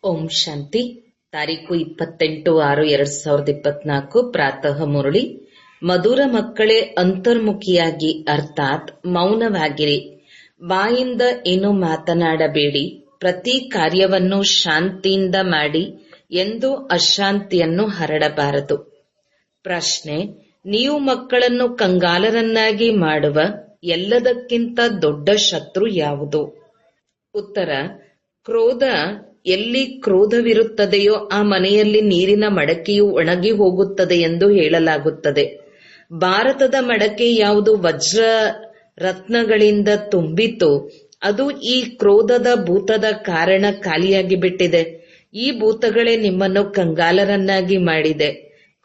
ಓಂ ಶಾಂತಿ. ತಾರೀಕು 28/6/2024 ಪ್ರಾತಃ ಮುರಳಿ. ಮಧುರ ಮಕ್ಕಳೇ, ಅಂತರ್ಮುಖಿಯಾಗಿ ಅರ್ಥಾತ್ ಮೌನವಾಗಿರಿ. ಬಾಯಿಂದ ಏನು ಮಾತನಾಡಬೇಡಿ. ಪ್ರತಿ ಕಾರ್ಯವನ್ನು ಶಾಂತಿಯಿಂದ ಮಾಡಿ ಎಂದು ಅಶಾಂತಿಯನ್ನು ಹರಡಬಾರದು. ಪ್ರಶ್ನೆ: ನೀವು ಮಕ್ಕಳನ್ನು ಕಂಗಾಲರನ್ನಾಗಿ ಮಾಡುವ ಎಲ್ಲದಕ್ಕಿಂತ ದೊಡ್ಡ ಶತ್ರು ಯಾವುದು? ಉತ್ತರ: ಕ್ರೋಧ. ಎಲ್ಲಿ ಕ್ರೋಧವಿರುತ್ತದೆಯೋ ಆ ಮನೆಯಲ್ಲಿ ನೀರಿನ ಮಡಕೆಯು ಒಣಗಿ ಹೋಗುತ್ತದೆ ಎಂದು ಹೇಳಲಾಗುತ್ತದೆ. ಭಾರತದ ಮಡಕೆ ಯಾವುದು ವಜ್ರ ರತ್ನಗಳಿಂದ ತುಂಬಿತ್ತು, ಅದು ಈ ಕ್ರೋಧದ ಭೂತದ ಕಾರಣ ಖಾಲಿಯಾಗಿ ಬಿಟ್ಟಿದೆ. ಈ ಭೂತಗಳೇ ನಿಮ್ಮನ್ನು ಕಂಗಾಲರನ್ನಾಗಿ ಮಾಡಿದೆ.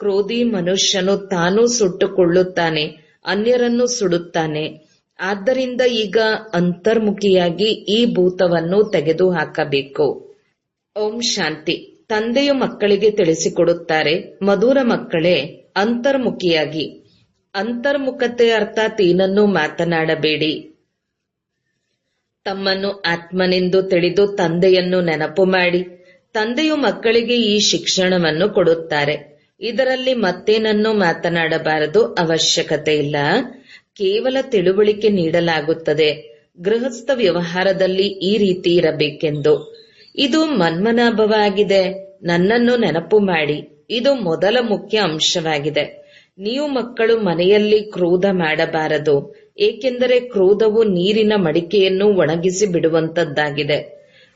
ಕ್ರೋಧಿ ಮನುಷ್ಯನು ತಾನೂ ಸುಟ್ಟುಕೊಳ್ಳುತ್ತಾನೆ, ಅನ್ಯರನ್ನು ಸುಡುತ್ತಾನೆ. ಆದ್ದರಿಂದ ಈಗ ಅಂತರ್ಮುಖಿಯಾಗಿ ಈ ಭೂತವನ್ನು ತೆಗೆದುಹಾಕಬೇಕು. ಓಂ ಶಾಂತಿ. ತಂದೆಯು ಮಕ್ಕಳಿಗೆ ತಿಳಿಸಿಕೊಡುತ್ತಾರೆ, ಮಧುರ ಮಕ್ಕಳೇ, ಅಂತರ್ಮುಖಿಯಾಗಿ. ಅಂತರ್ಮುಖತೆ ಅರ್ಥಾತ್ ಏನನ್ನೂ ಮಾತನಾಡಬೇಡಿ. ತಮ್ಮನ್ನು ಆತ್ಮನೆಂದು ತಿಳಿದು ತಂದೆಯನ್ನು ನೆನಪು ಮಾಡಿ. ತಂದೆಯು ಮಕ್ಕಳಿಗೆ ಈ ಶಿಕ್ಷಣವನ್ನು ಕೊಡುತ್ತಾರೆ. ಇದರಲ್ಲಿ ಮತ್ತೇನನ್ನೂ ಮಾತನಾಡಬಾರದು, ಅವಶ್ಯಕತೆ ಇಲ್ಲ. ಕೇವಲ ತಿಳುವಳಿಕೆ ನೀಡಲಾಗುತ್ತದೆ. ಗೃಹಸ್ಥ ವ್ಯವಹಾರದಲ್ಲಿ ಈ ರೀತಿ ಇರಬೇಕೆಂದು. ಇದು ಮನ್ಮನಾಭವ ಆಗಿದೆ. ನನ್ನನ್ನು ನೆನಪು ಮಾಡಿ. ಇದು ಮೊದಲ ಮುಖ್ಯ ಅಂಶವಾಗಿದೆ. ನೀವು ಮಕ್ಕಳು ಮನೆಯಲ್ಲಿ ಕ್ರೋಧ ಮಾಡಬಾರದು, ಏಕೆಂದರೆ ಕ್ರೋಧವು ನೀರಿನ ಮಡಿಕೆಯನ್ನು ಒಣಗಿಸಿ ಬಿಡುವಂತದ್ದಾಗಿದೆ.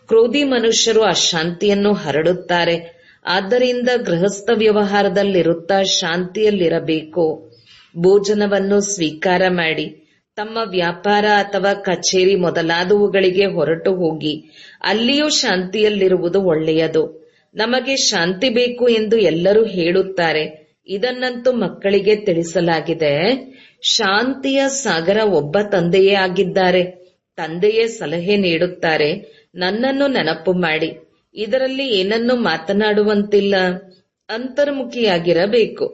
ಕ್ರೋಧಿ ಮನುಷ್ಯರು ಅಶಾಂತಿಯನ್ನು ಹರಡುತ್ತಾರೆ. ಆದ್ದರಿಂದ ಗೃಹಸ್ಥ ವ್ಯವಹಾರದಲ್ಲಿರುತ್ತಾ ಶಾಂತಿಯಲ್ಲಿರಬೇಕು. ಭೋಜನವನ್ನು ಸ್ವೀಕಾರ ಮಾಡಿ. ತಮ್ಮ ವ್ಯಾಪಾರ ಅಥವಾ ಕಚೇರಿ ಮೊದಲಾದವುಗಳಿಗೆ ಹೊರಟು ಹೋಗಿ. ಅಲ್ಲಿಯೂ ಶಾಂತಿಯಲ್ಲಿರುವುದು ಒಳ್ಳೆಯದು. ನಮಗೆ ಶಾಂತಿ ಬೇಕು ಎಂದು ಎಲ್ಲರೂ ಹೇಳುತ್ತಾರೆ. ಇದನ್ನಂತೂ ಮಕ್ಕಳಿಗೆ ತಿಳಿಸಲಾಗಿದೆ. ಶಾಂತಿಯ ಸಾಗರ ಒಬ್ಬ ತಂದೆಯೇ ಆಗಿದ್ದಾರೆ. ತಂದೆಯೇ ಸಲಹೆ ನೀಡುತ್ತಾರೆ, ನನ್ನನ್ನು ನೆನಪು ಮಾಡಿ. ಇದರಲ್ಲಿ ಏನನ್ನೂ ಮಾತನಾಡುವಂತಿಲ್ಲ. ಅಂತರ್ಮುಖಿಯಾಗಿರಬೇಕು.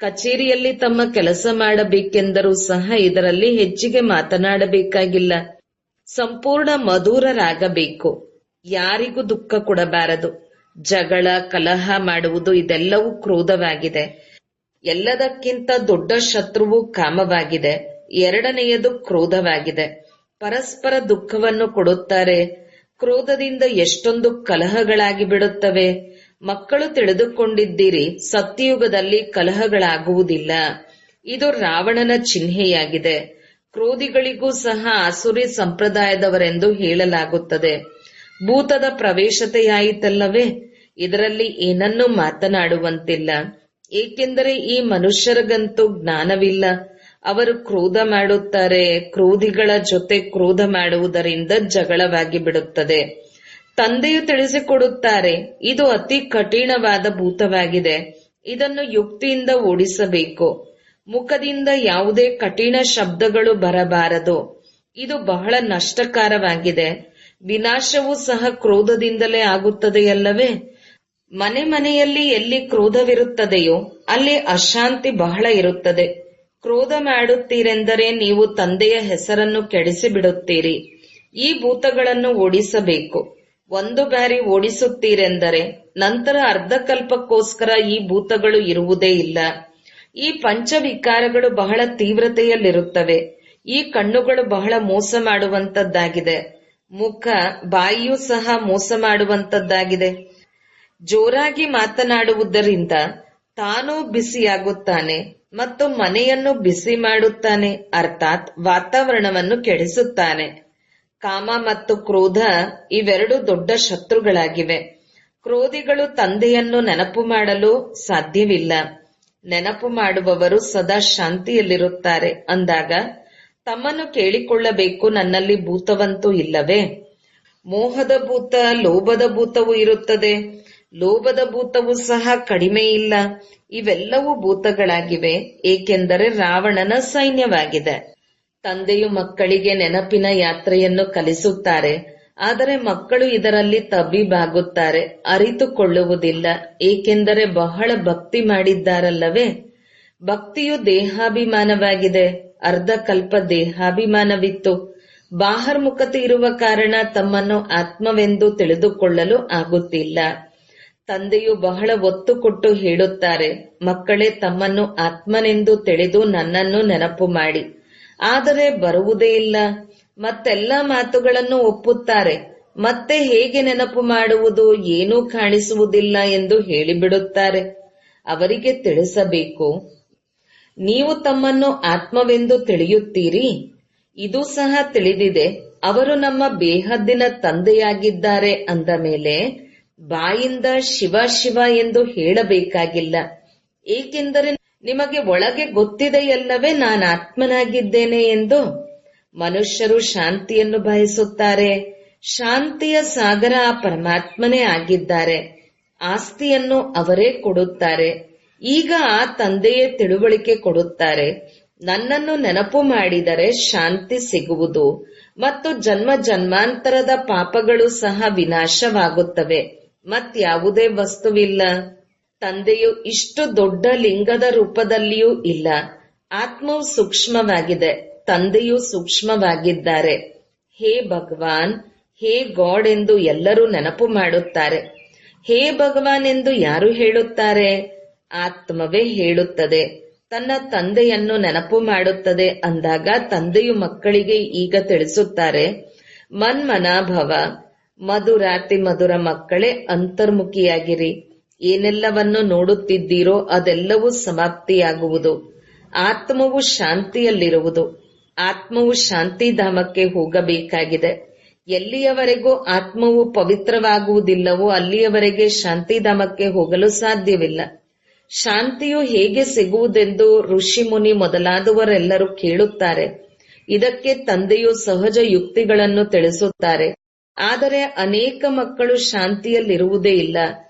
ಕಚೇರಿಯಲ್ಲಿ ತಮ್ಮ ಕೆಲಸ ಮಾಡಬೇಕೆಂದರೂ ಸಹ ಇದರಲ್ಲಿ ಹೆಚ್ಚಿಗೆ ಮಾತನಾಡಬೇಕಾಗಿಲ್ಲ. ಸಂಪೂರ್ಣ ಮಧುರರಾಗಬೇಕು. ಯಾರಿಗೂ ದುಃಖ ಕೊಡಬಾರದು. ಜಗಳ, ಕಲಹ ಮಾಡುವುದು ಇದೆಲ್ಲವೂ ಕ್ರೋಧವಾಗಿದೆ. ಎಲ್ಲದಕ್ಕಿಂತ ದೊಡ್ಡ ಶತ್ರುವು ಕಾಮವಾಗಿದೆ. ಎರಡನೆಯದು ಕ್ರೋಧವಾಗಿದೆ. ಪರಸ್ಪರ ದುಃಖವನ್ನು ಕೊಡುತ್ತಾರೆ. ಕ್ರೋಧದಿಂದ ಎಷ್ಟೊಂದು ಕಲಹಗಳಾಗಿ ಬಿಡುತ್ತವೆ. ಮಕ್ಕಳು ತಿಳಿದುಕೊಂಡಿದ್ದೀರಿ, ಸತ್ಯಯುಗದಲ್ಲಿ ಕಲಹಗಳಾಗುವುದಿಲ್ಲ. ಇದು ರಾವಣನ ಚಿಹ್ನೆಯಾಗಿದೆ. ಕ್ರೋಧಿಗಳಿಗೂ ಸಹ ಆಸುರಿ ಸಂಪ್ರದಾಯದವರೆಂದು ಹೇಳಲಾಗುತ್ತದೆ. ಭೂತದ ಪ್ರವೇಶತೆಯಾಯಿತಲ್ಲವೇ. ಇದರಲ್ಲಿ ಏನನ್ನೂ ಮಾತನಾಡುವಂತಿಲ್ಲ, ಏಕೆಂದರೆ ಈ ಮನುಷ್ಯರಿಗಂತೂ ಜ್ಞಾನವಿಲ್ಲ. ಅವರು ಕ್ರೋಧ ಮಾಡುತ್ತಾರೆ. ಕ್ರೋಧಿಗಳ ಜೊತೆ ಕ್ರೋಧ ಮಾಡುವುದರಿಂದ ಜಗಳವಾಗಿ ಬಿಡುತ್ತದೆ. ತಂದೆಯು ತಿಳಿಸಿಕೊಡುತ್ತಾರೆ, ಇದು ಅತಿ ಕಠಿಣವಾದ ಭೂತವಾಗಿದೆ. ಇದನ್ನು ಯುಕ್ತಿಯಿಂದ ಓಡಿಸಬೇಕು. ಮುಖದಿಂದ ಯಾವುದೇ ಕಠಿಣ ಶಬ್ದಗಳು ಬರಬಾರದು. ಇದು ಬಹಳ ನಷ್ಟಕರವಾಗಿದೆ. ವಿನಾಶವೂ ಸಹ ಕ್ರೋಧದಿಂದಲೇ ಆಗುತ್ತದೆಯಲ್ಲವೇ. ಮನೆ ಮನೆಯಲ್ಲಿ ಎಲ್ಲಿ ಕ್ರೋಧವಿರುತ್ತದೆಯೋ ಅಲ್ಲಿ ಅಶಾಂತಿ ಬಹಳ ಇರುತ್ತದೆ. ಕ್ರೋಧ ಮಾಡುತ್ತೀರೆಂದರೆ ನೀವು ತಂದೆಯ ಹೆಸರನ್ನು ಕೆಡಿಸಿ ಬಿಡುತ್ತೀರಿ. ಈ ಭೂತಗಳನ್ನು ಓಡಿಸಬೇಕು. ಒಂದು ಬಾರಿ ಓಡಿಸುತ್ತೀರೆಂದರೆ ನಂತರ ಅರ್ಧಕಲ್ಪಕ್ಕೋಸ್ಕರ ಈ ಭೂತಗಳು ಇರುವುದೇ ಇಲ್ಲ. ಈ ಪಂಚವಿಕಾರಗಳು ಬಹಳ ತೀವ್ರತೆಯಲ್ಲಿರುತ್ತವೆ. ಈ ಕಣ್ಣುಗಳು ಬಹಳ ಮೋಸ ಮಾಡುವಂತದ್ದಾಗಿದೆ. ಮುಖ, ಬಾಯಿಯೂ ಸಹ ಮೋಸ ಮಾಡುವಂತದ್ದಾಗಿದೆ. ಜೋರಾಗಿ ಮಾತನಾಡುವುದರಿಂದ ತಾನೂ ಬಿಸಿಯಾಗುತ್ತಾನೆ ಮತ್ತು ಮನೆಯನ್ನು ಬಿಸಿ ಮಾಡುತ್ತಾನೆ, ಅರ್ಥಾತ್ ವಾತಾವರಣವನ್ನು ಕೆಡಿಸುತ್ತಾನೆ. ಕಾಮ ಮತ್ತು ಕ್ರೋಧ ಇವೆರಡು ದೊಡ್ಡ ಶತ್ರುಗಳಾಗಿವೆ. ಕ್ರೋಧಿಗಳು ತಂದೆಯನ್ನು ನೆನಪು ಮಾಡಲು ಸಾಧ್ಯವಿಲ್ಲ. ನೆನಪು ಮಾಡುವವರು ಸದಾ ಶಾಂತಿಯಲ್ಲಿರುತ್ತಾರೆ. ಅಂದಾಗ ತಮ್ಮನ್ನು ಕೇಳಿಕೊಳ್ಳಬೇಕು, ನನ್ನಲ್ಲಿ ಭೂತವಂತೂ ಇಲ್ಲವೇ. ಮೋಹದ ಭೂತ, ಲೋಭದ ಭೂತವೂ ಇರುತ್ತದೆ. ಲೋಭದ ಭೂತವೂ ಸಹ ಕಡಿಮೆ ಇಲ್ಲ. ಇವೆಲ್ಲವೂ ಭೂತಗಳಾಗಿವೆ, ಏಕೆಂದರೆ ರಾವಣನ ಸೈನ್ಯವಾಗಿದೆ. ತಂದೆಯು ಮಕ್ಕಳಿಗೆ ನೆನಪಿನ ಯಾತ್ರೆಯನ್ನು ಕಲಿಸುತ್ತಾರೆ. ಆದರೆ ಮಕ್ಕಳು ಇದರಲ್ಲಿ ತಬ್ಬಿಬಾಗುತ್ತಾರೆ, ಅರಿತುಕೊಳ್ಳುವುದಿಲ್ಲ. ಏಕೆಂದರೆ ಬಹಳ ಭಕ್ತಿ ಮಾಡಿದ್ದಾರಲ್ಲವೇ. ಭಕ್ತಿಯು ದೇಹಾಭಿಮಾನವಾಗಿದೆ. ಅರ್ಧಕಲ್ಪ ದೇಹಾಭಿಮಾನವಿತ್ತು. ಬಾಹರ್ಮುಖತೆ ಇರುವ ಕಾರಣ ತಮ್ಮನ್ನು ಆತ್ಮವೆಂದು ತಿಳಿದುಕೊಳ್ಳಲು ಆಗುತ್ತಿಲ್ಲ. ತಂದೆಯು ಬಹಳ ಒತ್ತು ಕೊಟ್ಟು ಹೇಳುತ್ತಾರೆ, ಮಕ್ಕಳೇ ತಮ್ಮನ್ನು ಆತ್ಮನೆಂದು ತಿಳಿದು ನನ್ನನ್ನು ನೆನಪು ಮಾಡಿ. ಆದರೆ ಬರುವುದೇ ಇಲ್ಲ. ಮತ್ತೆಲ್ಲ ಮಾತುಗಳನ್ನು ಒಪ್ಪುತ್ತಾರೆ. ಮತ್ತೆ ಹೇಗೆ ನೆನಪು ಮಾಡುವುದು, ಏನೂ ಕಾಣಿಸುವುದಿಲ್ಲ ಎಂದು ಹೇಳಿಬಿಡುತ್ತಾರೆ. ಅವರಿಗೆ ತಿಳಿಸಬೇಕು, ನೀವು ತಮ್ಮನ್ನು ಆತ್ಮವೆಂದು ತಿಳಿಯುತ್ತೀರಿ. ಇದು ಸಹ ತಿಳಿದಿದೆ. ಅವರು ನಮ್ಮ ಬೇಹದ್ದಿನ ತಂದೆಯಾಗಿದ್ದಾರೆ ಅಂದ ಮೇಲೆ ಬಾಯಿಂದ ಶಿವ ಶಿವ ಎಂದು ಹೇಳಬೇಕಾಗಿಲ್ಲ. ಏಕೆಂದರೆ ನಿಮಗೆ ಒಳಗೆ ಗೊತ್ತಿದೆಯಲ್ಲವೇ ನಾನು ಆತ್ಮನಾಗಿದ್ದೇನೆ ಎಂದು. ಮನುಷ್ಯರು ಶಾಂತಿಯನ್ನು ಬಯಸುತ್ತಾರೆ. ಶಾಂತಿಯ ಸಾಗರ ಆ ಪರಮಾತ್ಮನೇ ಆಗಿದ್ದಾರೆ. ಆಸ್ತಿಯನ್ನು ಅವರೇ ಕೊಡುತ್ತಾರೆ. ಈಗ ಆ ತಂದೆಯೇ ತಿಳುವಳಿಕೆ ಕೊಡುತ್ತಾರೆ, ನನ್ನನ್ನು ನೆನಪು ಮಾಡಿದರೆ ಶಾಂತಿ ಸಿಗುವುದು ಮತ್ತು ಜನ್ಮ ಜನ್ಮಾಂತರದ ಪಾಪಗಳು ಸಹ ವಿನಾಶವಾಗುತ್ತವೆ. ಮತ್ಯಾವುದೇ ವಸ್ತುವಿಲ್ಲ. ತಂದೆಯು ಇಷ್ಟು ದೊಡ್ಡ ಲಿಂಗದ ರೂಪದಲ್ಲಿಯೂ ಇಲ್ಲ. ಆತ್ಮವು ಸೂಕ್ಷ್ಮವಾಗಿದೆ, ತಂದೆಯೂ ಸೂಕ್ಷ್ಮವಾಗಿದ್ದಾರೆ. ಹೇ ಭಗವಾನ್, ಹೇ ಗಾಡ್ ಎಂದು ಎಲ್ಲರೂ ನೆನಪು ಮಾಡುತ್ತಾರೆ. ಹೇ ಭಗವಾನ್ ಎಂದು ಯಾರು ಹೇಳುತ್ತಾರೆ? ಆತ್ಮವೇ ಹೇಳುತ್ತದೆ. ತನ್ನ ತಂದೆಯನ್ನು ನೆನಪು ಮಾಡುತ್ತದೆ ಅಂದಾಗ ತಂದೆಯು ಮಕ್ಕಳಿಗೆ ಈಗ ತಿಳಿಸುತ್ತಾರೆ, ಮನ್ಮನಾಭವ, ಮಧುರಾತಿ ಮಧುರ ಮಕ್ಕಳೇ ಅಂತರ್ಮುಖಿಯಾಗಿರಿ. ಏನೆಲ್ಲವನ್ನು ನೋಡುತ್ತಿದ್ದೀರೋ ಅದೆಲ್ಲವೂ ಸಮಾಪ್ತಿಯಾಗುವುದು. ಆತ್ಮವು ಶಾಂತಿಯಲ್ಲಿರುವುದು. ಆತ್ಮವು ಶಾಂತಿಧಾಮಕ್ಕೆ ಹೋಗಬೇಕಾಗಿದೆ. ಎಲ್ಲಿಯವರೆಗೂ ಆತ್ಮವು ಪವಿತ್ರವಾಗುವುದಿಲ್ಲವೋ ಅಲ್ಲಿಯವರೆಗೆ ಶಾಂತಿಧಾಮಕ್ಕೆ ಹೋಗಲು ಸಾಧ್ಯವಿಲ್ಲ. ಶಾಂತಿಯು ಹೇಗೆ ಸಿಗುವುದೆಂದು ಋಷಿ ಮುನಿ ಮೊದಲಾದವರೆಲ್ಲರೂ ಕೇಳುತ್ತಾರೆ. ಇದಕ್ಕೆ ತಂದೆಯು ಸಹಜ ಯುಕ್ತಿಗಳನ್ನು ತಿಳಿಸುತ್ತಾರೆ. ಆದರೆ ಅನೇಕ ಮಕ್ಕಳು ಶಾಂತಿಯಲ್ಲಿರುವುದೇ ಇಲ್ಲ.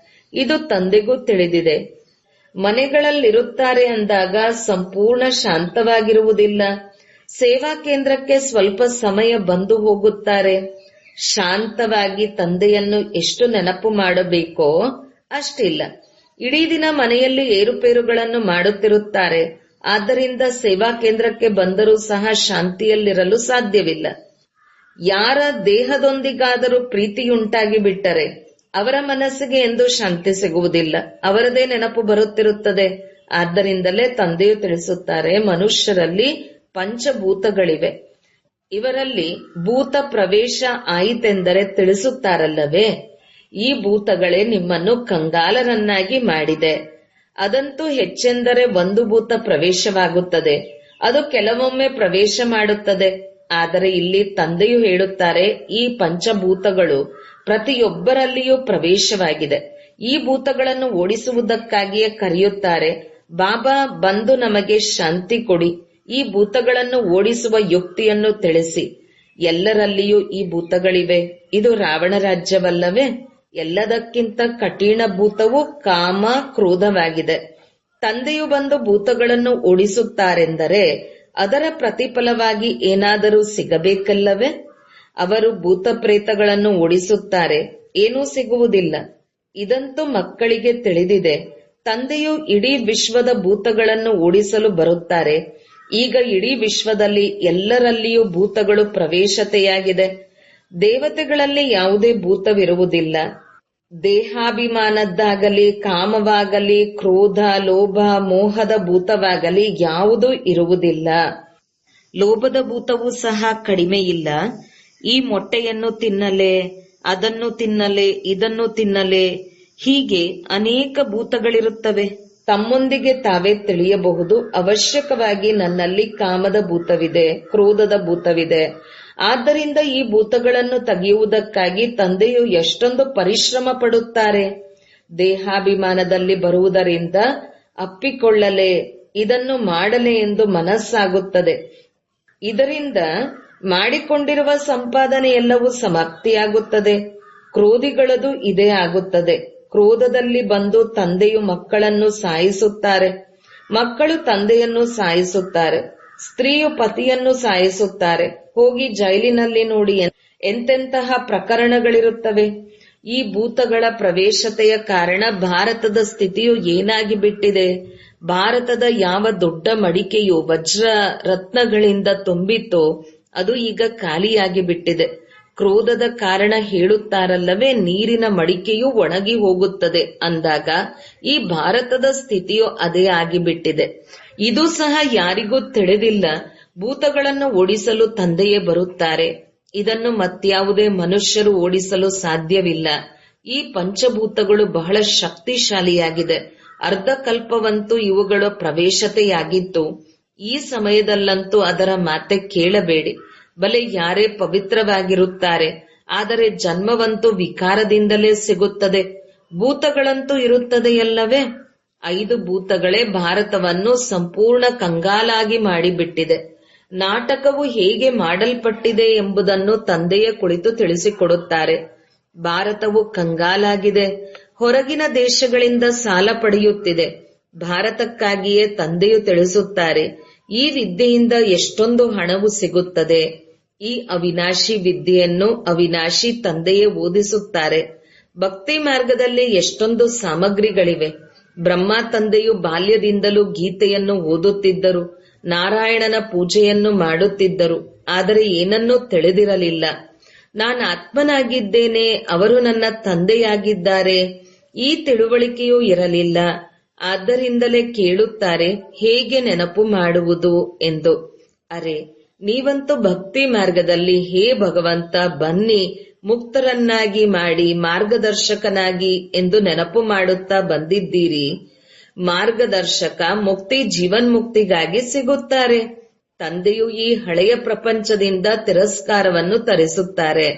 ಇದು ತಂದೆಗೂ ತಿಳಿದಿದೆ. ಮನೆಗಳಲ್ಲಿರುತ್ತಾರೆ ಅಂದಾಗ ಸಂಪೂರ್ಣ ಶಾಂತವಾಗಿರುವುದಿಲ್ಲ. ಸೇವಾ ಕೇಂದ್ರಕ್ಕೆ ಸ್ವಲ್ಪ ಸಮಯ ಬಂದು ಹೋಗುತ್ತಾರೆ. ಶಾಂತವಾಗಿ ತಂದೆಯನ್ನು ಎಷ್ಟು ನೆನಪು ಮಾಡಬೇಕೋ ಅಷ್ಟಿಲ್ಲ. ಇಡೀ ದಿನ ಮನೆಯಲ್ಲಿ ಏರುಪೇರುಗಳನ್ನು ಮಾಡುತ್ತಿರುತ್ತಾರೆ. ಆದ್ದರಿಂದ ಸೇವಾ ಕೇಂದ್ರಕ್ಕೆ ಬಂದರೂ ಸಹ ಶಾಂತಿಯಲ್ಲಿರಲು ಸಾಧ್ಯವಿಲ್ಲ. ಯಾರ ದೇಹದೊಂದಿಗಾದರೂ ಪ್ರೀತಿಯುಂಟಾಗಿ ಬಿಟ್ಟರೆ ಅವರ ಮನಸ್ಸಿಗೆ ಎಂದೂ ಶಾಂತಿ ಸಿಗುವುದಿಲ್ಲ. ಅವರದೇ ನೆನಪು ಬರುತ್ತಿರುತ್ತದೆ. ಆದ್ದರಿಂದಲೇ ತಂದೆಯು ತಿಳಿಸುತ್ತಾರೆ, ಮನುಷ್ಯರಲ್ಲಿ ಪಂಚಭೂತಗಳಿವೆ. ಇವರಲ್ಲಿ ಭೂತ ಪ್ರವೇಶ ಆಯಿತೆಂದರೆ ತಿಳಿಸುತ್ತಾರಲ್ಲವೇ, ಈ ಭೂತಗಳೇ ನಿಮ್ಮನ್ನು ಕಂಗಾಲರನ್ನಾಗಿ ಮಾಡಿದೆ. ಅದಂತೂ ಹೆಚ್ಚೆಂದರೆ ಒಂದು ಭೂತ ಪ್ರವೇಶವಾಗುತ್ತದೆ. ಅದು ಕೆಲವೊಮ್ಮೆ ಪ್ರವೇಶ ಮಾಡುತ್ತದೆ. ಆದರೆ ಇಲ್ಲಿ ತಂದೆಯು ಹೇಳುತ್ತಾರೆ, ಈ ಪಂಚಭೂತಗಳು ಪ್ರತಿಯೊಬ್ಬರಲ್ಲಿಯೂ ಪ್ರವೇಶವಾಗಿದೆ. ಈ ಭೂತಗಳನ್ನು ಓಡಿಸುವುದಕ್ಕಾಗಿಯೇ ಕರೆಯುತ್ತಾರೆ, ಬಾಬಾ ಬಂದು ನಮಗೆ ಶಾಂತಿ ಕೊಡಿ, ಈ ಭೂತಗಳನ್ನು ಓಡಿಸುವ ಯುಕ್ತಿಯನ್ನು ತಿಳಿಸಿ. ಎಲ್ಲರಲ್ಲಿಯೂ ಈ ಭೂತಗಳಿವೆ. ಇದು ರಾವಣ ರಾಜ್ಯವಲ್ಲವೇ? ಎಲ್ಲದಕ್ಕಿಂತ ಕಠಿಣ ಭೂತವು ಕಾಮ ಕ್ರೋಧವಾಗಿದೆ. ತಂದೆಯು ಬಂದು ಭೂತಗಳನ್ನು ಓಡಿಸುತ್ತಾರೆಂದರೆ ಅದರ ಪ್ರತಿಫಲವಾಗಿ ಏನಾದರೂ ಸಿಗಬೇಕಲ್ಲವೇ? ಅವರು ಭೂತ ಪ್ರೇತಗಳನ್ನು ಓಡಿಸುತ್ತಾರೆ, ಏನೂ ಸಿಗುವುದಿಲ್ಲ. ಇದಂತೂ ಮಕ್ಕಳಿಗೆ ತಿಳಿದಿದೆ. ತಂದೆಯು ಇಡೀ ವಿಶ್ವದ ಭೂತಗಳನ್ನು ಓಡಿಸಲು ಬರುತ್ತಾರೆ. ಈಗ ಇಡೀ ವಿಶ್ವದಲ್ಲಿ ಎಲ್ಲರಲ್ಲಿಯೂ ಭೂತಗಳು ಪ್ರವೇಶತೆಯಾಗಿದೆ. ದೇವತೆಗಳಲ್ಲಿ ಯಾವುದೇ ಭೂತವಿರುವುದಿಲ್ಲ. ದೇಹಾಭಿಮಾನದ್ದಾಗಲಿ, ಕಾಮವಾಗಲಿ, ಕ್ರೋಧ, ಲೋಭ, ಮೋಹದ ಭೂತವಾಗಲಿ ಯಾವುದೂ ಇರುವುದಿಲ್ಲ. ಲೋಭದ ಭೂತವೂ ಸಹ ಕಡಿಮೆ ಇಲ್ಲ. ಈ ಮೊಟ್ಟೆಯನ್ನು ತಿನ್ನಲೆ, ಅದನ್ನು ತಿನ್ನಲೆ, ಇದನ್ನು ತಿನ್ನಲೆ, ಹೀಗೆ ಅನೇಕ ಭೂತಗಳಿರುತ್ತವೆ. ತಮ್ಮೊಂದಿಗೆ ತಾವೇ ತಿಳಿಯಬಹುದು, ಅವಶ್ಯಕವಾಗಿ ನನ್ನಲ್ಲಿ ಕಾಮದ ಭೂತವಿದೆ, ಕ್ರೋಧದ ಭೂತವಿದೆ. ಆದ್ದರಿಂದ ಈ ಭೂತಗಳನ್ನು ತೆಗೆಯುವುದಕ್ಕಾಗಿ ತಂದೆಯು ಎಷ್ಟೊಂದು ಪರಿಶ್ರಮ ಪಡುತ್ತಾರೆ. ದೇಹಾಭಿಮಾನದಲ್ಲಿ ಬರುವುದರಿಂದ ಅಪ್ಪಿಕೊಳ್ಳಲೆ, ಇದನ್ನು ಮಾಡಲೆ ಎಂದು ಮನಸ್ಸಾಗುತ್ತದೆ. ಇದರಿಂದ ಮಾಡಿಕೊಂಡಿರುವ ಸಂಪಾದನೆ ಎಲ್ಲವೂ ಸಮಾಪ್ತಿಯಾಗುತ್ತದೆ. ಕ್ರೋಧಿಗಳದು ಇದೇ ಆಗುತ್ತದೆ. ಕ್ರೋಧದಲ್ಲಿ ಬಂದು ತಂದೆಯು ಮಕ್ಕಳನ್ನು ಸಾಯಿಸುತ್ತಾರೆ. ಮಕ್ಕಳು ತಂದೆಯನ್ನು ಸಾಯಿಸುತ್ತಾರೆ. ಸ್ತ್ರೀಯು ಪತಿಯನ್ನು ಸಾಯಿಸುತ್ತಾರೆ. ಹೋಗಿ ಜೈಲಿನಲ್ಲಿ ನೋಡಿ, ಎಂತೆಂತಹ ಪ್ರಕರಣಗಳಿರುತ್ತವೆ. ಈ ಭೂತಗಳ ಪ್ರವೇಶತೆಯ ಕಾರಣ ಭಾರತದ ಸ್ಥಿತಿಯು ಏನಾಗಿ ಬಿಟ್ಟಿದೆ. ಭಾರತದ ಯಾವ ದೊಡ್ಡ ಮಡಿಕೆಯು ವಜ್ರ ರತ್ನಗಳಿಂದ ತುಂಬಿತ್ತೋ ಅದು ಈಗ ಖಾಲಿಯಾಗಿ ಬಿಟ್ಟಿದೆ. ಕ್ರೋಧದ ಕಾರಣ ಹೇಳುತ್ತಾರಲ್ಲವೇ, ನೀರಿನ ಮಡಿಕೆಯೂ ಒಣಗಿ ಹೋಗುತ್ತದೆ ಅಂದಾಗ ಈ ಭಾರತದ ಸ್ಥಿತಿಯು ಅದೇ ಆಗಿಬಿಟ್ಟಿದೆ. ಇದು ಸಹ ಯಾರಿಗೂ ತಿಳಿದಿಲ್ಲ. ಭೂತಗಳನ್ನು ಓಡಿಸಲು ತಂದೆಯೇ ಬರುತ್ತಾರೆ. ಇದನ್ನು ಮತ್ಯಾವುದೇ ಮನುಷ್ಯರು ಓಡಿಸಲು ಸಾಧ್ಯವಿಲ್ಲ. ಈ ಪಂಚಭೂತಗಳು ಬಹಳ ಶಕ್ತಿಶಾಲಿಯಾಗಿದೆ. ಅರ್ಧ ಕಲ್ಪವಂತೂ ಇವುಗಳ ಪ್ರವೇಶತೆಯಾಗಿತ್ತು. ಈ ಸಮಯದಲ್ಲಂತೂ ಅದರ ಮಾತೆ ಕೇಳಬೇಡಿ. ಬಲೆ ಯಾರೇ ಪವಿತ್ರವಾಗಿರುತ್ತಾರೆ, ಆದರೆ ಜನ್ಮವಂತೂ ವಿಕಾರದಿಂದಲೇ ಸಿಗುತ್ತದೆ. ಭೂತಗಳಂತೂ ಇರುತ್ತದೆಯಲ್ಲವೇ? 5 ಭೂತಗಳೇ ಭಾರತವನ್ನು ಸಂಪೂರ್ಣ ಕಂಗಾಲಾಗಿ ಮಾಡಿಬಿಟ್ಟಿದೆ. ನಾಟಕವು ಹೇಗೆ ಮಾಡಲ್ಪಟ್ಟಿದೆ ಎಂಬುದನ್ನು ತಂದೆಯ ಕುಳಿತು ತಿಳಿಸಿಕೊಡುತ್ತಾರೆ. ಭಾರತವು ಕಂಗಾಲಾಗಿದೆ. ಹೊರಗಿನ ದೇಶಗಳಿಂದ ಸಾಲ ಪಡೆಯುತ್ತಿದೆ. ಭಾರತಕ್ಕಾಗಿಯೇ ತಂದೆಯು ತಿಳಿಸುತ್ತಾರೆ, ಈ ವಿದ್ಯೆಯಿಂದ ಎಷ್ಟೊಂದು ಹಣವು ಸಿಗುತ್ತದೆ. ಈ ಅವಿನಾಶಿ ವಿದ್ಯೆಯನ್ನು ಅವಿನಾಶಿ ತಂದೆಯೇ ಓದಿಸುತ್ತಾರೆ. ಭಕ್ತಿ ಮಾರ್ಗದಲ್ಲಿ ಎಷ್ಟೊಂದು ಸಾಮಗ್ರಿಗಳಿವೆ. ಬ್ರಹ್ಮ ತಂದೆಯು ಬಾಲ್ಯದಿಂದಲೂ ಗೀತೆಯನ್ನು ಓದುತ್ತಿದ್ದರು. ನಾರಾಯಣನ ಪೂಜೆಯನ್ನು ಮಾಡುತ್ತಿದ್ದರು. ಆದರೆ ಏನನ್ನೂ ತಿಳಿದಿರಲಿಲ್ಲ. ನಾನು ಆತ್ಮನಾಗಿದ್ದೇನೆ, ಅವರು ನನ್ನ ತಂದೆಯಾಗಿದ್ದಾರೆ, ಈ ತಿಳುವಳಿಕೆಯೂ ಇರಲಿಲ್ಲ. ಆದ್ದರಿಂದಲೇ ಕೇಳುತ್ತಾರೆ, ಹೇಗೆ ನೆನಪು ಮಾಡುವುದು ಎಂದು. ಅರೆ, ನೀವಂತೂ ಭಕ್ತಿ ಮಾರ್ಗದಲ್ಲಿ ಹೇ ಭಗವಂತ ಬನ್ನಿ, ಮುಕ್ತರನ್ನಾಗಿ ಮಾಡಿ, ಮಾರ್ಗದರ್ಶಕನಾಗಿ ಎಂದು ನೆನಪು ಮಾಡುತ್ತಾ ಬಂದಿದ್ದೀರಿ. ಮಾರ್ಗದರ್ಶಕ ಮುಕ್ತಿ ಜೀವನ್ಮುಕ್ತಿಗಾಗಿ ಸಿಗುತ್ತಾರೆ. ತಂದೆಯು ಈ ಹಳೆಯ ಪ್ರಪಂಚದಿಂದ ತಿರಸ್ಕಾರವನ್ನು ತರಿಸುತ್ತಾರೆ.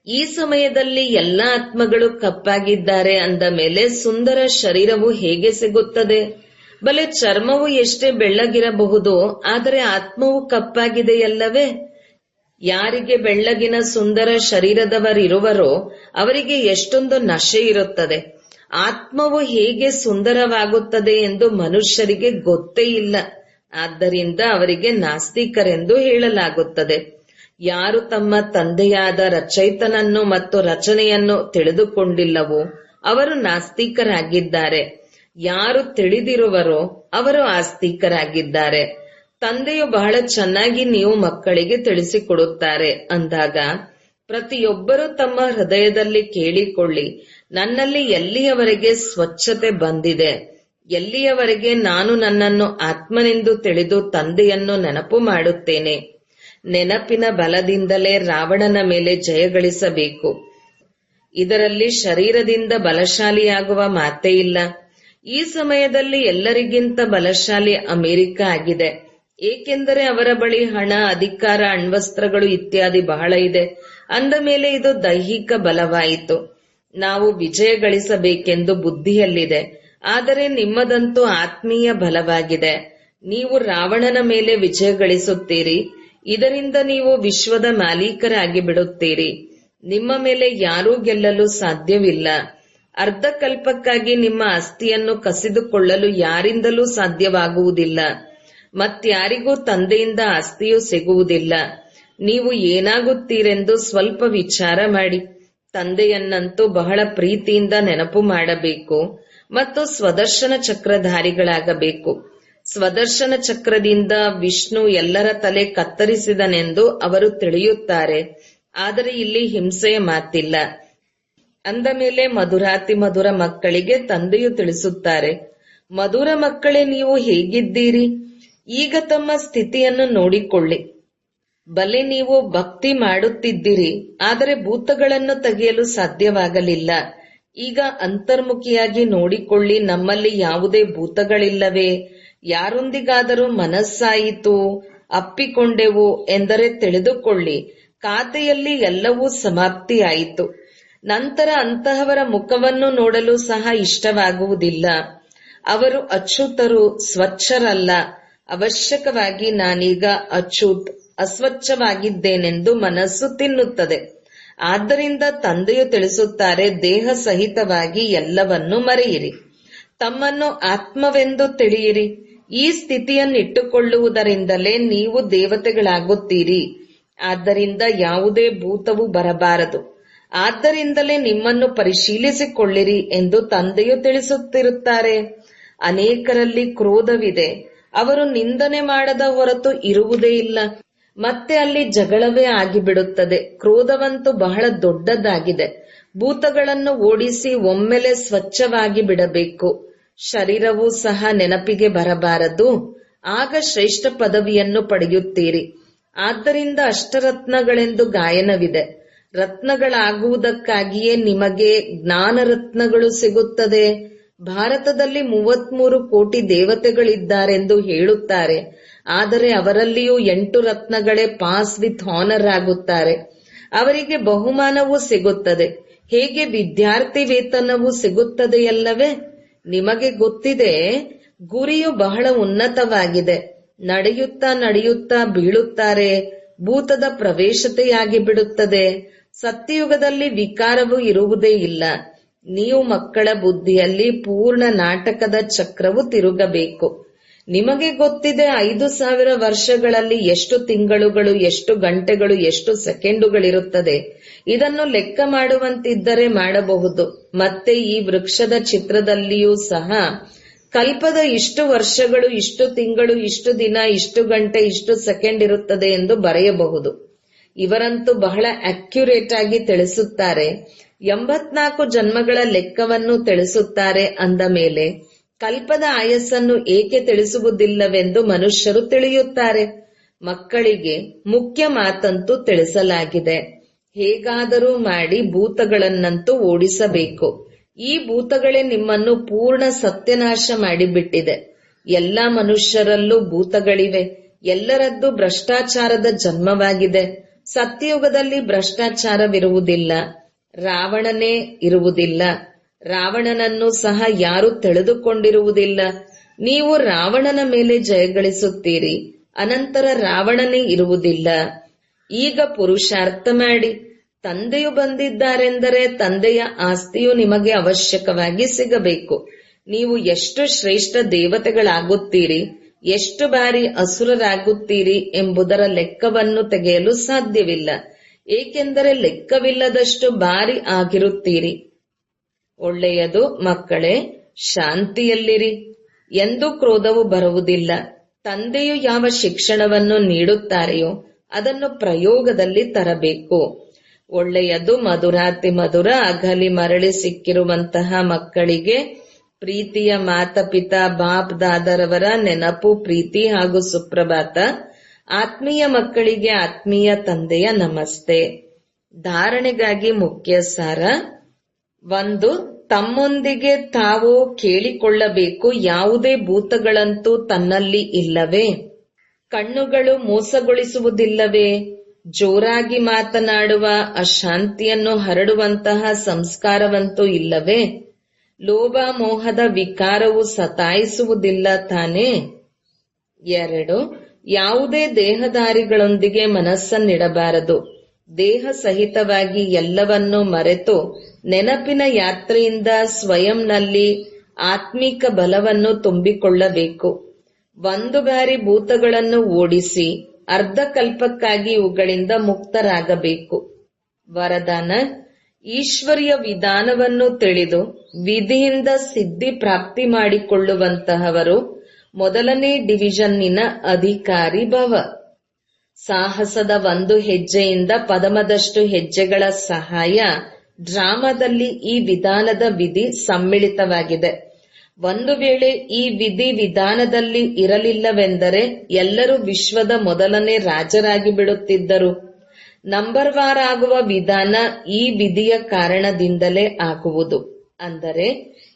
ಈ ಸಮಯದಲ್ಲಿ ಎಲ್ಲ ಆತ್ಮಗಳು ಕಪ್ಪಾಗಿದ್ದಾರೆ ಅಂದ ಮೇಲೆ ಸುಂದರ ಶರೀರವು ಹೇಗೆ ಸಿಗುತ್ತದೆ? ಬಲೆ ಚರ್ಮವು ಎಷ್ಟೇ ಬೆಳ್ಳಗಿರಬಹುದು, ಆದರೆ ಆತ್ಮವು ಕಪ್ಪಾಗಿದೆಯಲ್ಲವೇ? ಯಾರಿಗೆ ಬೆಳ್ಳಗಿನ ಸುಂದರ ಶರೀರದವರಿರುವರೋ ಅವರಿಗೆ ಎಷ್ಟೊಂದು ನಶೆ ಇರುತ್ತದೆ. ಆತ್ಮವು ಹೇಗೆ ಸುಂದರವಾಗುತ್ತದೆ ಎಂದು ಮನುಷ್ಯರಿಗೆ ಗೊತ್ತೇ ಇಲ್ಲ. ಆದ್ದರಿಂದ ಅವರಿಗೆ ನಾಸ್ತಿಕರೆಂದು ಹೇಳಲಾಗುತ್ತದೆ. ಯಾರು ತಮ್ಮ ತಂದೆಯಾದ ರಚಯಿತನನ್ನು ಮತ್ತು ರಚನೆಯನ್ನು ತಿಳಿದುಕೊಂಡಿಲ್ಲವೋ ಅವರು ನಾಸ್ತಿಕರಾಗಿದ್ದಾರೆ. ಯಾರು ತಿಳಿದಿರುವರೋ ಅವರು ಆಸ್ತಿಕರಾಗಿದ್ದಾರೆ. ತಂದೆಯು ಬಹಳ ಚೆನ್ನಾಗಿ ನೀವು ಮಕ್ಕಳಿಗೆ ತಿಳಿಸಿಕೊಡುತ್ತಾರೆ ಅಂದಾಗ ಪ್ರತಿಯೊಬ್ಬರೂ ತಮ್ಮ ಹೃದಯದಲ್ಲಿ ಕೇಳಿಕೊಳ್ಳಿ, ನನ್ನಲ್ಲಿ ಎಲ್ಲಿಯವರೆಗೆ ಸ್ವಚ್ಛತೆ ಬಂದಿದೆ, ಎಲ್ಲಿಯವರೆಗೆ ನಾನು ನನ್ನನ್ನು ಆತ್ಮನೆಂದು ತಿಳಿದು ತಂದೆಯನ್ನು ನೆನಪು ಮಾಡುತ್ತೇನೆ. ನೆನಪಿನ ಬಲದಿಂದಲೇ ರಾವಣನ ಮೇಲೆ ಜಯಗಳಿಸಬೇಕು. ಇದರಲ್ಲಿ ಶರೀರದಿಂದ ಬಲಶಾಲಿಯಾಗುವ ಮಾತೇ ಇಲ್ಲ. ಈ ಸಮಯದಲ್ಲಿ ಎಲ್ಲರಿಗಿಂತ ಬಲಶಾಲಿ ಅಮೆರಿಕ ಆಗಿದೆ. ಏಕೆಂದರೆ ಅವರ ಬಳಿ ಹಣ, ಅಧಿಕಾರ, ಅಣ್ವಸ್ತ್ರಗಳು ಇತ್ಯಾದಿ ಬಹಳ ಇದೆ. ಅಂದ ಮೇಲೆ ಇದು ದೈಹಿಕ ಬಲವಾಯಿತು. ನಾವು ವಿಜಯ ಗಳಿಸಬೇಕೆಂದು ಬುದ್ಧಿಯಲ್ಲಿದೆ. ಆದರೆ ನಿಮ್ಮದಂತೂ ಆತ್ಮೀಯ ಬಲವಾಗಿದೆ. ನೀವು ರಾವಣನ ಮೇಲೆ ವಿಜಯ ಗಳಿಸುತ್ತೀರಿ. ಇದರಿಂದ ನೀವು ವಿಶ್ವದ ಮಾಲೀಕರಾಗಿ ಬಿಡುತ್ತೀರಿ. ನಿಮ್ಮ ಮೇಲೆ ಯಾರೂ ಗೆಲ್ಲಲು ಸಾಧ್ಯವಿಲ್ಲ. ಅರ್ಧಕಲ್ಪಕ್ಕಾಗಿ ನಿಮ್ಮ ಆಸ್ತಿಯನ್ನು ಕಸಿದುಕೊಳ್ಳಲು ಯಾರಿಂದಲೂ ಸಾಧ್ಯವಾಗುವುದಿಲ್ಲ. ಮತ್ಯಾರಿಗೂ ತಂದೆಯಿಂದ ಆಸ್ತಿಯೂ ಸಿಗುವುದಿಲ್ಲ. ನೀವು ಏನಾಗುತ್ತೀರೆಂದು ಸ್ವಲ್ಪ ವಿಚಾರ ಮಾಡಿ. ತಂದೆಯನ್ನಂತೂ ಬಹಳ ಪ್ರೀತಿಯಿಂದ ನೆನಪು ಮಾಡಬೇಕು ಮತ್ತು ಸ್ವದರ್ಶನ ಚಕ್ರಧಾರಿಗಳಾಗಬೇಕು. ಸ್ವದರ್ಶನ ಚಕ್ರದಿಂದ ವಿಷ್ಣು ಎಲ್ಲರ ತಲೆ ಕತ್ತರಿಸಿದನೆಂದು ಅವರು ತಿಳಿಯುತ್ತಾರೆ. ಆದರೆ ಇಲ್ಲಿ ಹಿಂಸೆಯ ಮಾತಿಲ್ಲ. ಅಂದ ಮೇಲೆ ಮಧುರಾತಿ ಮಧುರ ಮಕ್ಕಳಿಗೆ ತಂದೆಯು ತಿಳಿಸುತ್ತಾರೆ, ಮಧುರ ಮಕ್ಕಳೇ, ನೀವು ಹೇಗಿದ್ದೀರಿ? ಈಗ ತಮ್ಮ ಸ್ಥಿತಿಯನ್ನು ನೋಡಿಕೊಳ್ಳಿ. ಬಲೆ ನೀವು ಭಕ್ತಿ ಮಾಡುತ್ತಿದ್ದೀರಿ, ಆದರೆ ಭೂತಗಳನ್ನು ತೆಗೆಯಲು ಸಾಧ್ಯವಾಗಲಿಲ್ಲ. ಈಗ ಅಂತರ್ಮುಖಿಯಾಗಿ ನೋಡಿಕೊಳ್ಳಿ, ನಮ್ಮಲ್ಲಿ ಯಾವುದೇ ಭೂತಗಳಿಲ್ಲವೇ? ಯಾರೊಂದಿಗಾದರೂ ಮನಸ್ಸಾಯಿತು, ಅಪ್ಪಿಕೊಂಡೆವು ಎಂದರೆ ತಿಳಿದುಕೊಳ್ಳಿ, ಖಾತೆಯಲ್ಲಿ ಎಲ್ಲವೂ ಸಮಾಪ್ತಿಯಾಯಿತು. ನಂತರ ಅಂತಹವರ ಮುಖವನ್ನು ನೋಡಲು ಸಹ ಇಷ್ಟವಾಗುವುದಿಲ್ಲ. ಅವರು ಅಚ್ಯುತರು, ಸ್ವಚ್ಛರಲ್ಲ. ಅವಶ್ಯಕವಾಗಿ ನಾನೀಗ ಅಚ್ಯುತ್, ಅಸ್ವಚ್ಛವಾಗಿದ್ದೇನೆಂದು ಮನಸ್ಸು ತಿನ್ನುತ್ತದೆ. ಆದ್ದರಿಂದ ತಂದೆಯು ತಿಳಿಸುತ್ತಾರೆ, ದೇಹ ಸಹಿತವಾಗಿ ಎಲ್ಲವನ್ನೂ ಮರೆಯಿರಿ, ತಮ್ಮನ್ನು ಆತ್ಮವೆಂದು ತಿಳಿಯಿರಿ. ಈ ಸ್ಥಿತಿಯನ್ನಿಟ್ಟುಕೊಳ್ಳುವುದರಿಂದಲೇ ನೀವು ದೇವತೆಗಳಾಗುತ್ತೀರಿ. ಆದ್ದರಿಂದ ಯಾವುದೇ ಭೂತವು ಬರಬಾರದು. ಆದ್ದರಿಂದಲೇ ನಿಮ್ಮನ್ನು ಪರಿಶೀಲಿಸಿಕೊಳ್ಳಿರಿ ಎಂದು ತಂದೆಯು ತಿಳಿಸುತ್ತಿರುತ್ತಾರೆ. ಅನೇಕರಲ್ಲಿ ಕ್ರೋಧವಿದೆ. ಅವರು ನಿಂದನೆ ಮಾಡದ ಹೊರತು ಇರುವುದೇ ಇಲ್ಲ. ಮತ್ತೆ ಅಲ್ಲಿ ಜಗಳವೇ ಆಗಿಬಿಡುತ್ತದೆ. ಕ್ರೋಧವಂತೂ ಬಹಳ ದೊಡ್ಡದಾಗಿದೆ. ಭೂತಗಳನ್ನು ಓಡಿಸಿ ಒಮ್ಮೆಲೆ ಸ್ವಚ್ಛವಾಗಿ ಬಿಡಬೇಕು. ಶರೀರವೂ ಸಹ ನೆನಪಿಗೆ ಬರಬಾರದು. ಆಗ ಶ್ರೇಷ್ಠ ಪದವಿಯನ್ನು ಪಡೆಯುತ್ತೀರಿ. ಆದ್ದರಿಂದ ಅಷ್ಟರತ್ನಗಳೆಂದು ಗಾಯನವಿದೆ. ರತ್ನಗಳಾಗುವುದಕ್ಕಾಗಿಯೇ ನಿಮಗೆ ಜ್ಞಾನ ರತ್ನಗಳು ಸಿಗುತ್ತದೆ. ಭಾರತದಲ್ಲಿ 33 ಕೋಟಿ ದೇವತೆಗಳಿದ್ದಾರೆಂದು ಹೇಳುತ್ತಾರೆ. ಆದರೆ ಅವರಲ್ಲಿಯೂ 8 ರತ್ನಗಳೇ ಪಾಸ್ ವಿತ್ ಹಾನರ್ ಆಗುತ್ತಾರೆ. ಅವರಿಗೆ ಬಹುಮಾನವೂ ಸಿಗುತ್ತದೆ. ಹೇಗೆ ವಿದ್ಯಾರ್ಥಿ ವೇತನವೂ ಸಿಗುತ್ತದೆಯಲ್ಲವೇ? ನಿಮಗೆ ಗೊತ್ತಿದೆ, ಗುರಿಯು ಬಹಳ ಉನ್ನತವಾಗಿದೆ. ನಡೆಯುತ್ತಾ ನಡೆಯುತ್ತಾ ಬೀಳುತ್ತಾರೆ. ಭೂತದ ಪ್ರವೇಶತೆಯಾಗಿ ಬಿಡುತ್ತದೆ. ಸತ್ಯಯುಗದಲ್ಲಿ ವಿಕಾರವೂ ಇರುವುದೇ ಇಲ್ಲ. ನೀವು ಮಕ್ಕಳ ಬುದ್ಧಿಯಲ್ಲಿ ಪೂರ್ಣ ನಾಟಕದ ಚಕ್ರವು ತಿರುಗಬೇಕು. ನಿಮಗೆ ಗೊತ್ತಿದೆ 5,000 ವರ್ಷಗಳಲ್ಲಿ ಎಷ್ಟು ತಿಂಗಳುಗಳು, ಎಷ್ಟು ಗಂಟೆಗಳು, ಎಷ್ಟು ಸೆಕೆಂಡುಗಳಿರುತ್ತದೆ. ಇದನ್ನು ಲೆಕ್ಕ ಮಾಡುವಂತಿದ್ದರೆ ಮಾಡಬಹುದು. ಮತ್ತೆ ಈ ವೃಕ್ಷದ ಚಿತ್ರದಲ್ಲಿಯೂ ಸಹ ಕಲ್ಪದ ಇಷ್ಟು ವರ್ಷಗಳು, ಇಷ್ಟು ತಿಂಗಳು, ಇಷ್ಟು ದಿನ, ಇಷ್ಟು ಗಂಟೆ, ಇಷ್ಟು ಸೆಕೆಂಡ್ ಇರುತ್ತದೆ ಎಂದು ಬರೆಯಬಹುದು. ಇವರಂತೂ ಬಹಳ ಅಕ್ಯುರೇಟ್ ಆಗಿ ತಿಳಿಸುತ್ತಾರೆ. 84 ಜನ್ಮಗಳ ಲೆಕ್ಕವನ್ನು ತಿಳಿಸುತ್ತಾರೆ. ಅಂದ ಮೇಲೆ ಕಲ್ಪದ ಆಯಸ್ಸನ್ನು ಏಕೆ ತಿಳಿಸುವುದಿಲ್ಲವೆಂದು ಮನುಷ್ಯರು ತಿಳಿಯುತ್ತಾರೆ. ಮಕ್ಕಳಿಗೆ ಮುಖ್ಯ ಮಾತಂತೂ ತಿಳಿಸಲಾಗಿದೆ. ಹೇಗಾದರೂ ಮಾಡಿ ಭೂತಗಳನ್ನಂತೂ ಓಡಿಸಬೇಕು. ಈ ಭೂತಗಳೇ ನಿಮ್ಮನ್ನು ಪೂರ್ಣ ಸತ್ಯನಾಶ ಮಾಡಿಬಿಟ್ಟಿದೆ. ಎಲ್ಲ ಮನುಷ್ಯರಲ್ಲೂ ಭೂತಗಳಿವೆ. ಎಲ್ಲರದ್ದು ಭ್ರಷ್ಟಾಚಾರದ ಜನ್ಮವಾಗಿದೆ. ಸತ್ಯಯುಗದಲ್ಲಿ ಭ್ರಷ್ಟಾಚಾರವಿರುವುದಿಲ್ಲ. ರಾವಣನೇ ಇರುವುದಿಲ್ಲ. ರಾವಣನನ್ನು ಸಹ ಯಾರು ತಿಳಿದುಕೊಂಡಿರುವುದಿಲ್ಲ. ನೀವು ರಾವಣನ ಮೇಲೆ ಜಯಗಳಿಸುತ್ತೀರಿ. ಅನಂತರ ರಾವಣನೇ ಇರುವುದಿಲ್ಲ. ಈಗ ಪುರುಷಾರ್ಥ ಮಾಡಿ. ತಂದೆಯು ಬಂದಿದ್ದಾರೆಂದರೆ ತಂದೆಯ ಆಸ್ತಿಯು ನಿಮಗೆ ಅವಶ್ಯಕವಾಗಿ ಸಿಗಬೇಕು. ನೀವು ಎಷ್ಟು ಶ್ರೇಷ್ಠ ದೇವತೆಗಳಾಗುತ್ತೀರಿ, ಎಷ್ಟು ಬಾರಿ ಅಸುರರಾಗುತ್ತೀರಿ ಎಂಬುದರ ಲೆಕ್ಕವನ್ನು ತೆಗೆಯಲು ಸಾಧ್ಯವಿಲ್ಲ. ಏಕೆಂದರೆ ಲೆಕ್ಕವಿಲ್ಲದಷ್ಟು ಬಾರಿ ಆಗಿರುತ್ತೀರಿ. ಒಳ್ಳೆಯದು ಮಕ್ಕಳೇ, ಶಾಂತಿಯಲ್ಲಿರಿ. ಎಂದೂ ಕ್ರೋಧವು ಬರುವುದಿಲ್ಲ. ತಂದೆಯು ಯಾವ ಶಿಕ್ಷಣವನ್ನು ನೀಡುತ್ತಾರೆಯೋ ಅದನ್ನು ಪ್ರಯೋಗದಲ್ಲಿ ತರಬೇಕು. ಒಳ್ಳೆಯದು. ಮಧುರಾತಿ ಮಧುರ ಅಗಲಿ ಮರಳಿ ಸಿಕ್ಕಿರುವಂತಹ ಮಕ್ಕಳಿಗೆ ಪ್ರೀತಿಯ ಮಾತಪಿತಾ ಬಾಪ್ ದಾದರವರ ನೆನಪು, ಪ್ರೀತಿ ಹಾಗೂ ಸುಪ್ರಭಾತ. ಆತ್ಮೀಯ ಮಕ್ಕಳಿಗೆ ಆತ್ಮೀಯ ತಂದೆಯ ನಮಸ್ತೆ. ಧಾರಣೆಗಾಗಿ ಮುಖ್ಯ ಸಾರ. 1. ತಮ್ಮೊಂದಿಗೆ ತಾವು ಕೇಳಿಕೊಳ್ಳಬೇಕು, ಯಾವುದೇ ಭೂತಗಳಂತೂ ತನ್ನಲ್ಲಿ ಇಲ್ಲವೇ? ಕಣ್ಣುಗಳು ಮೋಸಗೊಳಿಸುವುದಿಲ್ಲವೇ? ಜೋರಾಗಿ ಮಾತನಾಡುವ, ಅಶಾಂತಿಯನ್ನು ಹರಡುವಂತಹ ಸಂಸ್ಕಾರವಂತೂ ಇಲ್ಲವೇ? ಲೋಭ ಮೋಹದ ವಿಕಾರವು ಸತಾಯಿಸುವುದಿಲ್ಲ ತಾನೇ? 2. ಯಾವುದೇ ದೇಹಧಾರಿಗಳೊಂದಿಗೆ ಮನಸ್ಸನ್ನಿಡಬಾರದು. ದೇಹ ಸಹಿತವಾಗಿ ಎಲ್ಲವನ್ನೂ ಮರೆತು ನೆನಪಿನ ಯಾತ್ರೆಯಿಂದ ಸ್ವಯಂನಲ್ಲಿ ಆತ್ಮಿಕ ಬಲವನ್ನು ತುಂಬಿಕೊಳ್ಳಬೇಕು. 1 ಬಾರಿ ಭೂತಗಳನ್ನು ಓಡಿಸಿ ಅರ್ಧಕಲ್ಪಕ್ಕಾಗಿ ಇವುಗಳಿಂದ ಮುಕ್ತರಾಗಬೇಕು. ವರದಾನ: ಈಶ್ವರ್ಯ ವಿಧಾನವನ್ನು ತಿಳಿದು ವಿಧಿಯಿಂದ ಸಿದ್ಧಿ ಪ್ರಾಪ್ತಿ ಮಾಡಿಕೊಳ್ಳುವಂತಹವರು ಮೊದಲನೇ ಡಿವಿಷನ್ನಿನ ಅಧಿಕಾರಿ ಭವ. ಸಾಹಸದ 1 ಹೆಜ್ಜೆಯಿಂದ ಪದಮದಷ್ಟು ಹೆಜ್ಜೆಗಳ ಸಹಾಯ. ಡ್ರಾಮಾದಲ್ಲಿ ಈ ವಿಧಾನದ ವಿಧಿ ಸಮ್ಮಿಳಿತವಾಗಿದೆ. ಒಂದು ವೇಳೆ ಈ ವಿಧಿ ವಿಧಾನದಲ್ಲಿ ಇರಲಿಲ್ಲವೆಂದರೆ ಎಲ್ಲರೂ ವಿಶ್ವದ ಮೊದಲನೇ ರಾಜರಾಗಿ ಬಿಡುತ್ತಿದ್ದರು. ನಂಬರ್ವಾರ್ ಆಗುವ ವಿಧಾನ ಈ ವಿಧಿಯ ಕಾರಣದಿಂದಲೇ ಆಗುವುದು. ಅಂದರೆ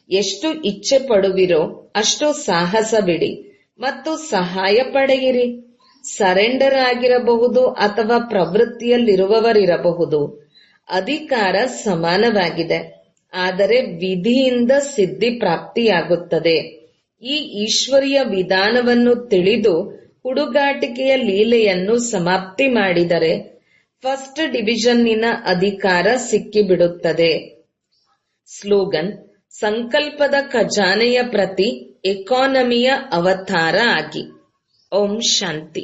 ಎಷ್ಟು ಇಚ್ಛೆ ಪಡುವಿರೋ ಅಷ್ಟು ಸಾಹಸ ಬಿಡಿ ಮತ್ತು ಸಹಾಯ ಪಡೆಯಿರಿ. ಸರೆಂಡರ್ ಆಗಿರಬಹುದು ಅಥವಾ ಪ್ರವೃತ್ತಿಯಲ್ಲಿರುವವರಿರಬಹುದು. ಅಧಿಕಾರ ಸಮಾನವಾಗಿದೆ. ಆದರೆ ವಿಧಿಯಿಂದ ಸಿದ್ಧಿ ಪ್ರಾಪ್ತಿಯಾಗುತ್ತದೆ. ಈ ಈಶ್ವರಿಯ ವಿಧಾನವನ್ನು ತಿಳಿದು ಹುಡುಗಾಟಿಕೆಯ ಲೀಲೆಯನ್ನು ಸಮಾಪ್ತಿ ಮಾಡಿದರೆ ಫಸ್ಟ್ ಡಿವಿಷನ್ನಿನ ಅಧಿಕಾರ ಸಿಕ್ಕಿಬಿಡುತ್ತದೆ. ಸ್ಲೋಗನ್: ಸಂಕಲ್ಪದ ಖಜಾನೆಯ ಪ್ರತಿ ಎಕಾನಮಿಯ ಅವತಾರ ಆಗಿ. ಓಂ ಶಾಂತಿ.